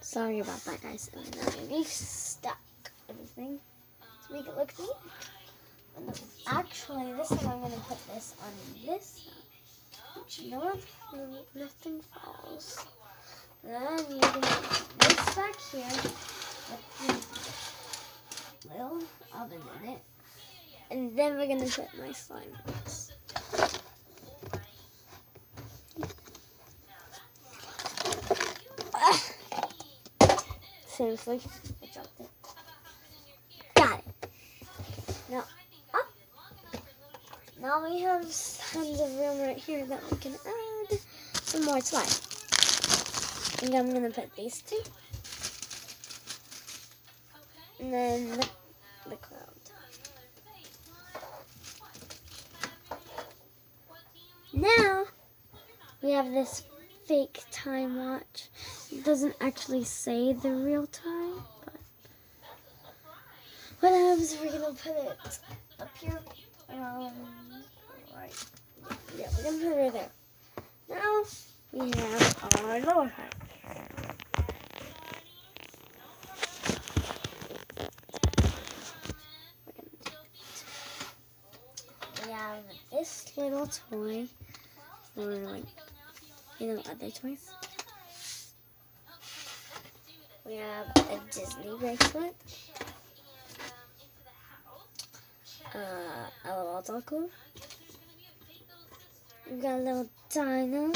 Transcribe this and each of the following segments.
Sorry about that, guys. I'm gonna restock everything to make it look neat. Actually, this time I'm gonna put this on this side. You know what? Nothing falls. Then you're gonna put this back here with the little oven in it. And then we're gonna put my slime balls. Seriously, I dropped it. Got it. Now, up. Now we have tons of room right here that we can add some more slime. I think I'm gonna put these two. And then the cloud. Now we have this fake time watch. It doesn't actually say the real time, but whatever. We're gonna put it up here. Right. Yeah, we're gonna put it right there. Now we have our lower part. We have this little toy for, like, other toys. We have a Disney bracelet. A little taco. We've got a little dino.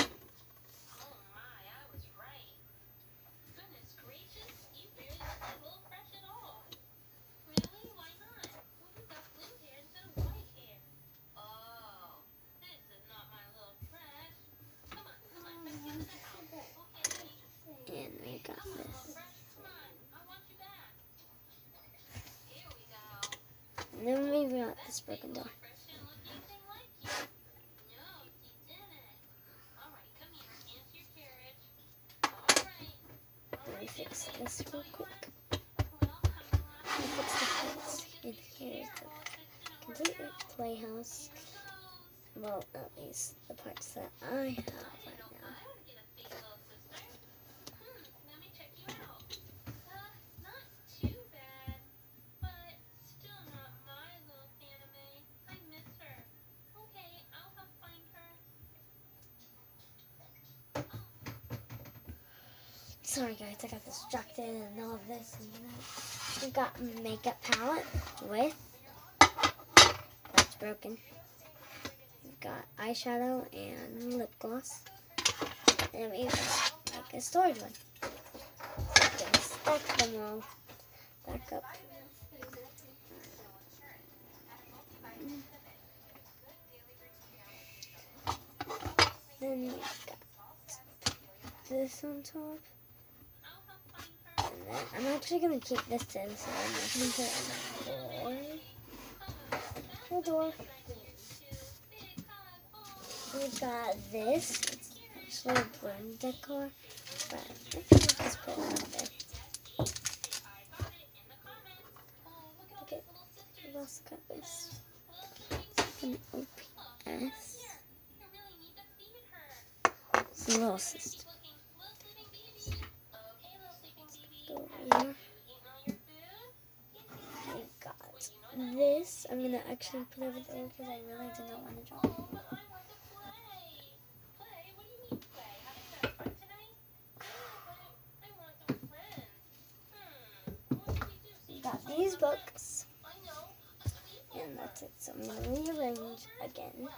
And we got this. And then we got this broken door. Let me fix this real quick. Let me fix the fence. And here's the complete playhouse. Well, at least the parts that I have right now. Sorry guys, I got distracted and all of this and that. We've got a makeup palette with, that's broken. We've got eyeshadow and lip gloss. And we've got like a storage one. So we can stack them all back up. Then we've got this on top. And then I'm actually going to keep this in, so I'm not going to put it on the door. We've got this. It's actually a balloon decor, but I think I'll just put it on there. Okay, we've also got this. It's an OPS. It's a little system. Here. We've got this. I'm gonna actually put over there because I really do not want to drop it. We've got these books, and that's it. So I'm gonna rearrange again.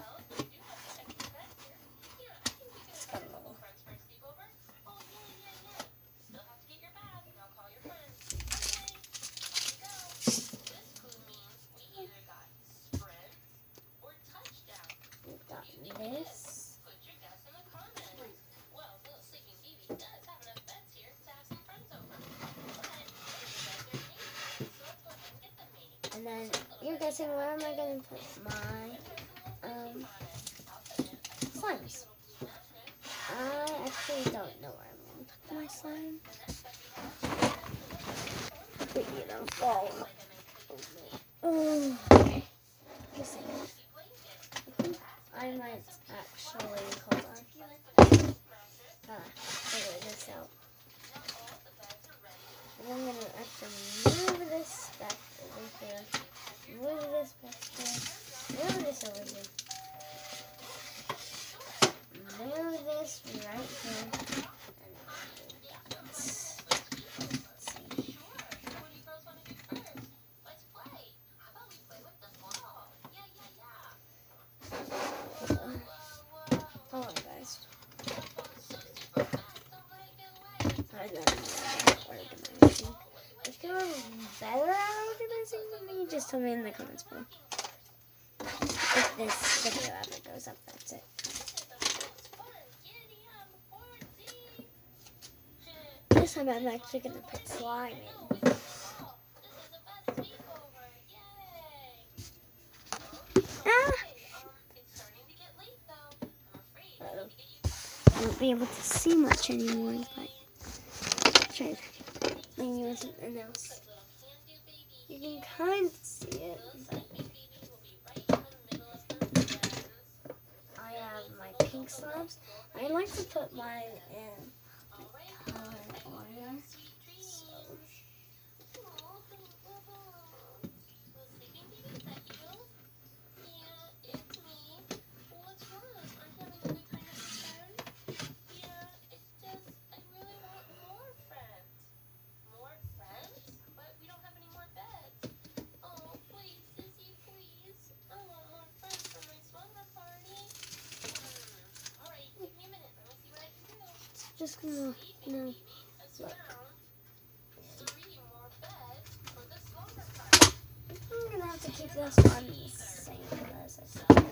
This. And then you're guessing where am I going to put my slimes? I actually don't know where I'm going to put my slime. But you know, fall. Oh, okay. I might actually, hold on. Figure this out. organizing. If you're better at organizing than me, just tell me in the comments below. If this video ever goes up, that's it. This time I'm actually going to put slime in. Ah! I won't be able to see much anymore, but try playing you with something else. You can kind of see it, but I have my pink slimes. I like to put mine in color oil. Just gonna, look. I'm gonna have to keep this one the same as I said.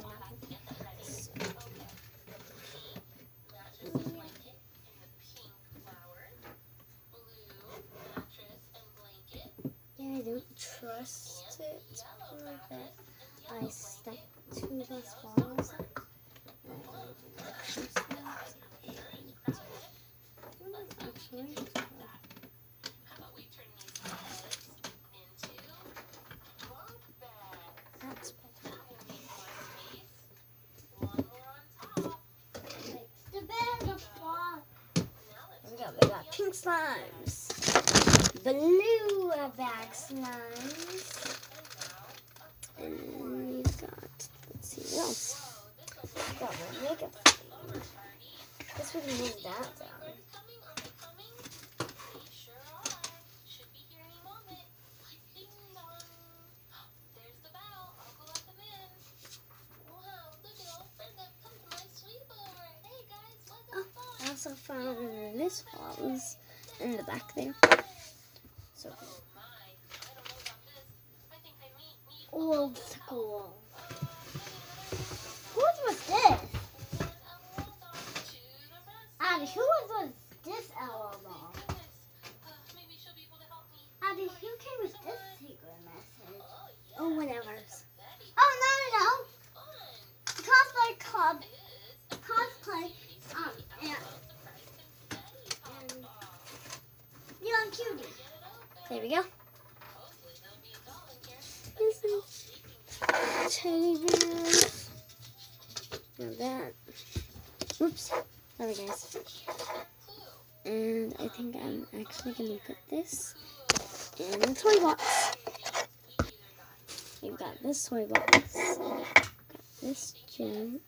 Yeah, I don't trust it like that. I stuck to the swallows. We got pink slimes, blue bag slimes, and we've got, let's see what else. We've got my makeup thing. Guess we can move that down. I also found this vase in the back there. So old school. What was this? Addie, who was this LOL? Addie, who came with this secret message? Oh, whatever. Oh, no. Cosplay Club. Cosplay. And Young Cutie. There we go. This is teddy bear. Now that. Whoops. Sorry, guys. And I think I'm actually going to put this in the toy box. We've got this toy box. Got this gem.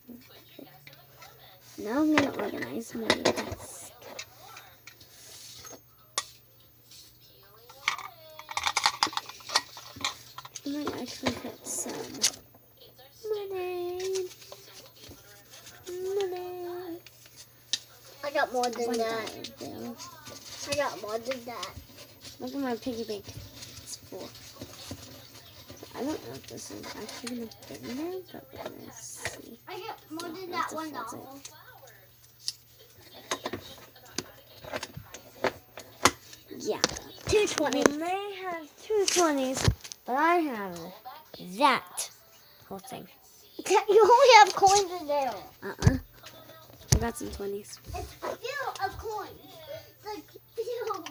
Now I'm going to organize my desk. I might actually put some money. I got more than that. I got more than that. Look at my piggy bank. It's full. So I don't know if this is actually going to fit in there, but we're going to see. I got more than that $1. Yeah, 220. You may have 220s, but I have that whole thing. You only have coins in there. I got some 20s. It's full of coins. It's like full.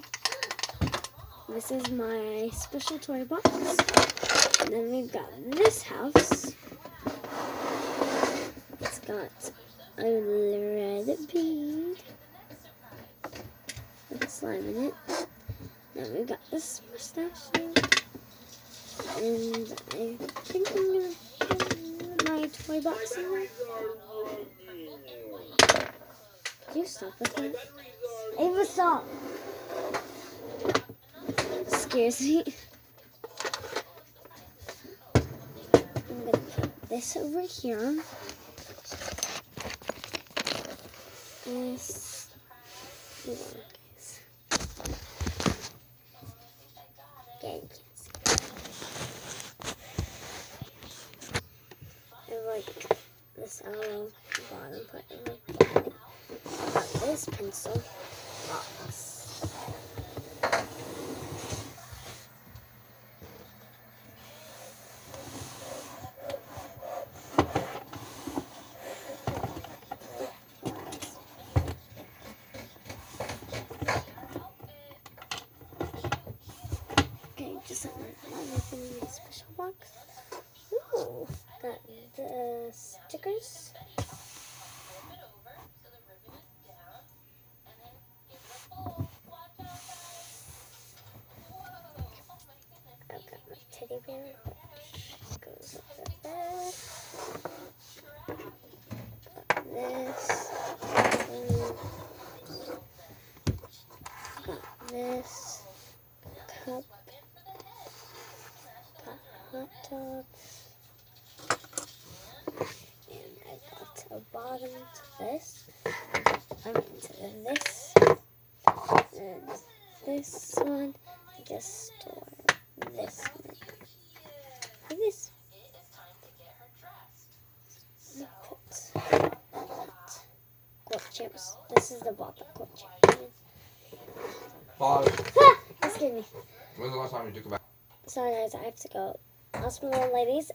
This is my special toy box. And then we've got this house. It's got a red bead with slime in it. Then we've got this mustache. And I think I'm going to put my toy box in there. Can you stop with that? Ava, stop. Scares me. I'm going to put this over here. This. Hold on, guys. this pencil box. Okay, just not anything in the special box. Ooh, got the stickers. I've got my teddy bear, which goes over there. Got this. Got this. Cup. Got hot dogs. And I got a bottom to this. To this. And this one. I just store this one. And this. Put that. Court chips. This is the bottom court chip. Pause. Excuse me. When's the last time you took a bath? Sorry guys, I have to go. Hospital ladies.